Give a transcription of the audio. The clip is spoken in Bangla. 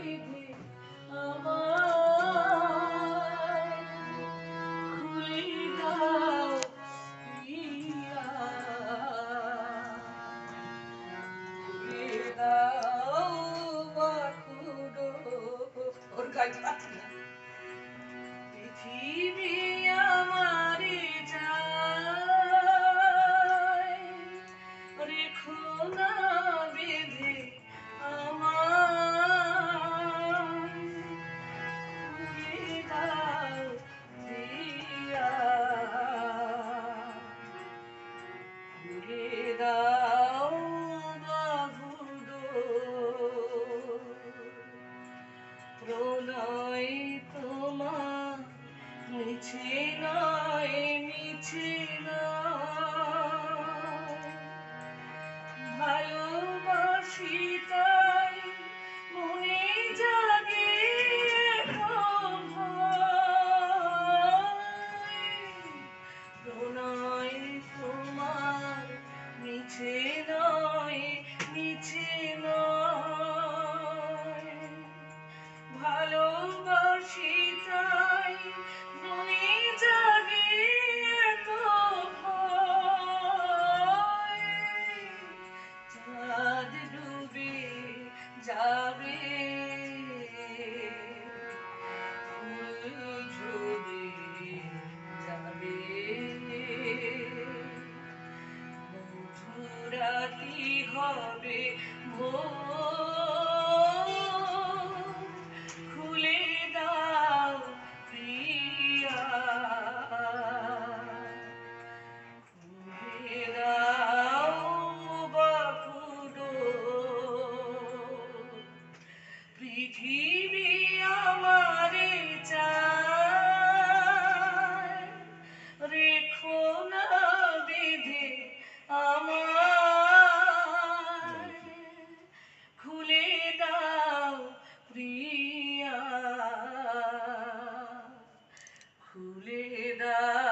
বিধে আমায় খুলে দাও প্রিয়া, খুলে দাও বাকুড়ো। ওর গায়ে পাচ্ছি না। পৃথিবী আমারে চায়, রেখো না বেঁধে আমায়, খুলে দাও প্রিয়া, খুলে দাও বাহুডোর। প্রণয় তোমার মিছে নয়, মিছে নয়, ভালোবাসি তাই মনে জাগে এতো ভয়। প্রণয় তোমার মিছে নয়, মিছে নয়, ভালোবাসি তাই মনে জাগে এতো ভয়। চাঁদ ডুবে যাবে, ফুল ঝরে যাবে, মধুরাতি হবে ভোর, খুলে দাও প্রিয়া, খুলে দাও বাহুডোর। পৃথিবী আমারে চায়, রেখো না বেঁধে আমায়, খুলে দাও প্রিয়া, খুলে দাও।